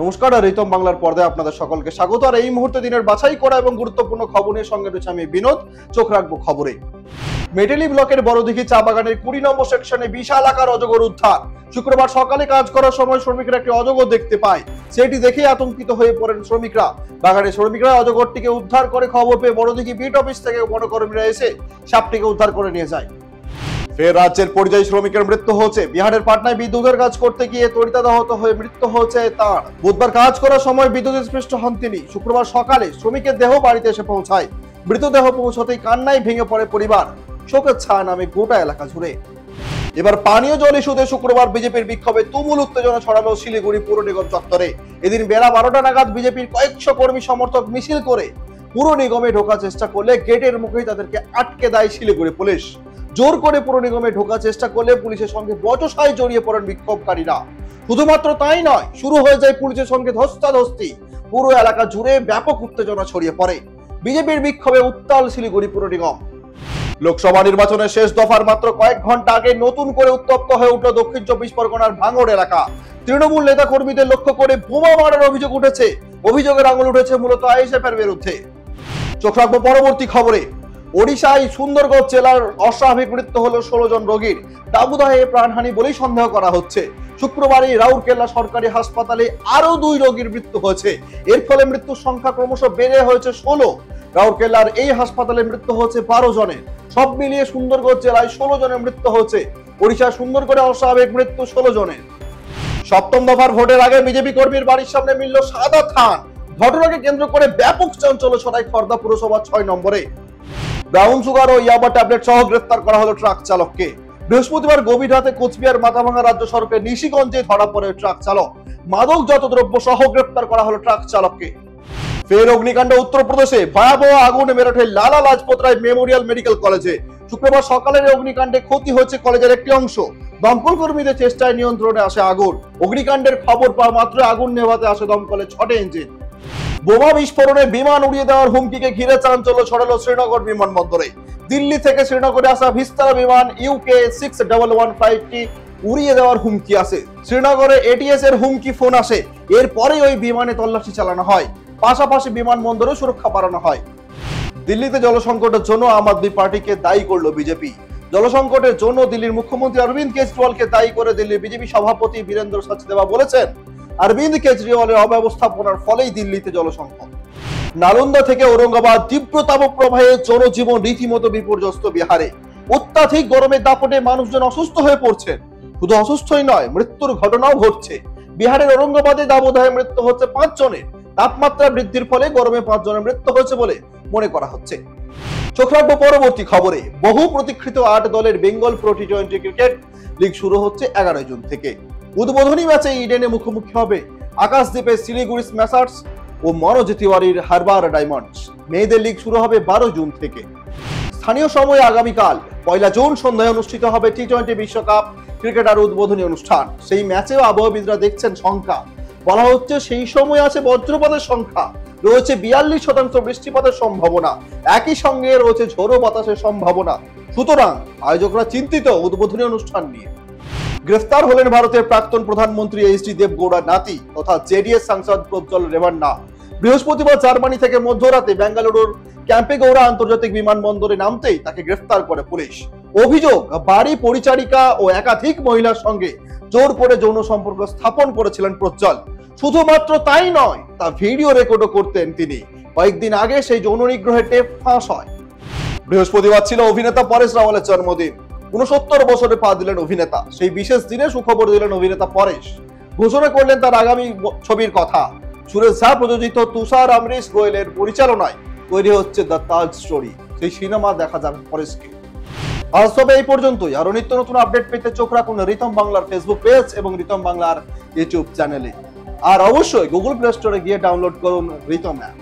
নমস্কার, আর রিতম বাংলার পর্দায় আপনাদের সকলকে স্বাগত। আর এই মুহূর্তে দিনের বাছাই করা এবং গুরুত্বপূর্ণ খবর নিয়ে সঙ্গে রয়েছে আমি বিনোদ। চোখ রাখবো খবরে। মেটেলি ব্লকের বড়দিঘি চা বাগানের 20 নম্বর সেকশনে বিশাল আকার অজগর উদ্ধার। শুক্রবার সকালে কাজ করার সময় শ্রমিকরা একটি অজগর দেখতে পায়। সেটি দেখে আতঙ্কিত হয়ে পড়েন শ্রমিকরা। বাগানের শ্রমিকরা অজগরটিকে উদ্ধার করে খবর পেয়ে বড়দিঘি বিট অফিস থেকে বনকর্মীরা এসে সাপটিকে উদ্ধার করে নিয়ে যায়। ফের রাজ্যের পরিযায়ী শ্রমিকের মৃত্যু হয়েছে। বিহারের পাটনায় বিদ্যুতের কাজ করতে গিয়ে তড়িতাহত হয়ে মৃত্যু হয়েছে তার। বুধবার কাজ করার সময় বিদ্যুৎ স্পৃষ্ট হন তিনি। শুক্রবার সকালে শ্রমিকের দেহ বাড়িতে এসে পৌঁছায়। মৃতদেহ পৌঁছতেই কান্নায় ভেঙে পড়ে পরিবার। শোকের ছায়া নামে গোটা এলাকা জুড়ে। এবার পানীয় জল ইস্যুতে শুক্রবার বিজেপির বিক্ষোভে তুমুল উত্তেজনা ছড়ালো শিলিগুড়ি পুর নিগম চত্বরে। এদিন বেলা 12টা নাগাদ বিজেপির কয়েকশো কর্মী সমর্থক মিছিল করে পুর নিগমে ঢোকার চেষ্টা করলে গেটের মুখেই তাদেরকে আটকে দেয় শিলিগুড়ি পুলিশ। জোর করে পুর নিগমে ঢোকার চেষ্টা করলে পুলিশের সঙ্গে বচসায় জড়িয়ে পড়েন বিক্ষোভকারীরা। শুধুমাত্র তাই নয়, শুরু হয়ে যায় পুলিশের সঙ্গে ধস্তাধস্তি। পুরো এলাকা জুড়ে ব্যাপক উত্তেজনা ছড়িয়ে পড়ে। বিজেপির বিক্ষোভে উত্তাল শিলিগুড়ি পুর নিগম। লোকসভা নির্বাচনের শেষ দফার মাত্র কয়েক ঘন্টা আগে নতুন করে উত্তপ্ত হয়ে উঠল দক্ষিণ 24 পরগনার ভাঙড় এলাকা। তৃণমূল নেতা কর্মীদের লক্ষ্য করে বোমা মারার অভিযোগ উঠেছে। অভিযোগের আঙুল উঠেছে মূলত আইএসএফ এর বিরুদ্ধে। চোখ রাখবো পরবর্তী খবরে। ওড়িশায় সুন্দরগঞ্জ জেলার অস্বাভাবিক মৃত্যু হলো 16 জন রোগীর। দাবুদাহে প্রাণহানি বলেই সন্দেহ করা হচ্ছে। শুক্রবারই রাউরকেলা সরকারি হাসপাতালে আরো 2 রোগীর মৃত্যু হয়েছে। এর ফলে মৃত্যুর সংখ্যা ক্রমশ বেড়ে হয়েছে 16। রাউরকেলার এই হাসপাতালে মৃত্যু হচ্ছে 12 জনের। সব মিলিয়ে সুন্দরগঞ্জ জেলায় 16 জনের মৃত্যু হয়েছে। ওড়িশা সুন্দরগড়ে অস্বাভাবিক মৃত্যু 16 জনের। সপ্তম দফার ভোটের আগে বিজেপি কর্মীর বাড়ির সামনে মিলল সাদা থান। ঘটনাকে কেন্দ্র করে ব্যাপক চাঞ্চল্য ছড়ায় খড়দা পুরসভা 6 নম্বরে। ব্রাউন সুগার ও ইয়াবা ট্যাবলেট সহ গ্রেফতার করা হলো ট্রাক চালককে। বৃহস্পতিবার গভীর রাতে কোচবিহার মাথাভাঙা রাজ্য সড়কের নিশিগঞ্জে ধরা পড়ে ট্রাক চালক। মাদকজাত দ্রব্য সহ গ্রেফতার করা হলো ট্রাক চালককে। ফের অগ্নিকাণ্ড উত্তরপ্রদেশে। ভয়াবহ আগুন মেরঠে লালা লাজপত রায় মেমোরিয়াল মেডিকেল কলেজে। শুক্রবার সকালের অগ্নিকাণ্ডে ক্ষতি হয়েছে কলেজের একটি অংশ। দমকল কর্মীদের চেষ্টায় নিয়ন্ত্রণে আসে আগুন। অগ্নিকাণ্ডের খবর পাওয়া মাত্র আগুন নেভাতে আসে দমকলের 6টি ইঞ্জিন। বোমা বিস্ফোরণে বিমান উড়িয়ে দেওয়ার হুমকিকে ঘিরে চাঞ্চল্য ছড়ালো শ্রীনগর বিমানবন্দরে। দিল্লি থেকে শ্রীনগরে আসা ভিস্তারা বিমান ইউকে 6115টি উড়িয়ে দেওয়ার হুমকি আসে। শ্রীনগরে এটিএস এর হুমকি ফোন আসে। এরপরে ওই বিমানে তল্লাশি চালানো হয়। পাশাপাশি বিমানবন্দরে সুরক্ষা বাড়ানো হয়। দিল্লিতে জলসংকটের জন্য আম আদমি পার্টিকে দায়ী করলো বিজেপি। জলসংকটের জন্য দিল্লির মুখ্যমন্ত্রী অরবিন্দ কেজরিওয়ালকে দায়ী করে দিল্লির বিজেপি সভাপতি বীরেন্দ্র সচদেবা বলেছেন, অরবিন্দ কেজরিওয়ালের অব্যবস্থাপনার ফলেই দিল্লিতে জলসংকট। নালন্দা থেকে ঔরঙ্গাবাদ তীব্র তাপপ্রবাহে জনজীবন রীতিমতো বিপর্যস্ত বিহারে। অত্যাধিক গরমের দাপটে মানুষজন অসুস্থ হয়ে পড়ছেন। শুধু অসুস্থই নয়, মৃত্যুর ঘটনাও ঘটছে। বিহারের ঔরঙ্গাবাদে দাবদাহে মৃত্যু হচ্ছে 5 জনের। তাপমাত্রা বৃদ্ধির ফলে গরমে 5 জনের মৃত্যু হয়েছে বলে মনে করা হচ্ছে। চোখ রাখবো পরবর্তী খবরে। বহু প্রতীক্ষিত 8 দলের Bengal pro T20 cricket league শুরু হচ্ছে 11 জুন থেকে। উদ্বোধনী ম্যাচে ইডেনে মুখোমুখি হবে আকাশদ্বীপের শিলিগুড়ি স্ম্যাশার্স ও মনোজ তিওয়ারির হারবার ডায়মন্ডস। মেয়েদের লিগ শুরু হবে 12 জুন থেকে। স্থানীয় সময়ে আগামীকাল 1 জুন সন্ধ্যায় অনুষ্ঠিত হবে টি20 বিশ্বকাপ ক্রিকেটার উদ্বোধনী অনুষ্ঠান। সেই ম্যাচেও আবহাওয়াবিদরা দেখছেন সংখ্যা। বলা হচ্ছে সেই সময় আছে বজ্রপাতের সংখ্যা, রয়েছে 42% বৃষ্টিপাতের সম্ভাবনা, একই সঙ্গে রয়েছে ঝোড়ো বাতাসের সম্ভাবনা। সুতরাং আয়োজকরা চিন্তিত উদ্বোধনী অনুষ্ঠান নিয়ে। গ্রেফতার হলেন ভারতের প্রাক্তন প্রধানমন্ত্রী এইচ ডি দেবগৌড়ার নাতি তথা জেডিএস সাংসদ প্রজ্জ্বল রেভান্না। বৃহস্পতিবার জার্মানি থেকে মধ্যরাতে বেঙ্গালুরুর ক্যাম্পেগৌড়া আন্তর্জাতিক বিমানবন্দরে নামতেই তাকে গ্রেফতার করে পুলিশ। অভিযোগ, বাড়ি পরিচারিকা ও একাধিক মহিলার সঙ্গে জোর করে যৌন সম্পর্ক স্থাপন করেছিলেন প্রজ্জ্বল। শুধুমাত্র তাই নয়, তা ভিডিও রেকর্ডও করতেন তিনি। কয়েকদিন আগে সেই যৌন নিগ্রহের টেপ ফাঁস হয়। বৃহস্পতিবার ছিল অভিনেতা পরেশ রাওয়ালের জন্মদিন। 69 বছরে পা দিলেন অভিনেতা। সেই বিশেষ দিনে সুখবর দিলেন অভিনেতা পরেশ। ঘোষণা করলেন তার আগামী ছবির কথা। সুরেশ ঝা প্রযোজিত তুষার আমরিশ গোয়েলের পরিচালনায় তৈরি হচ্ছে দ্য তাজ স্টোরি। সেই সিনেমা দেখা যাবে পরেশকে। আজ তবে এই পর্যন্তই। আরো নিত্য নতুন আপডেট পেতে চোখ রাখুন রিতম বাংলার ফেসবুক পেজ এবং রিতম বাংলার ইউটিউব চ্যানেলে। আর অবশ্যই গুগল প্লে স্টোরে গিয়ে ডাউনলোড করুন রিতম অ্যাপ।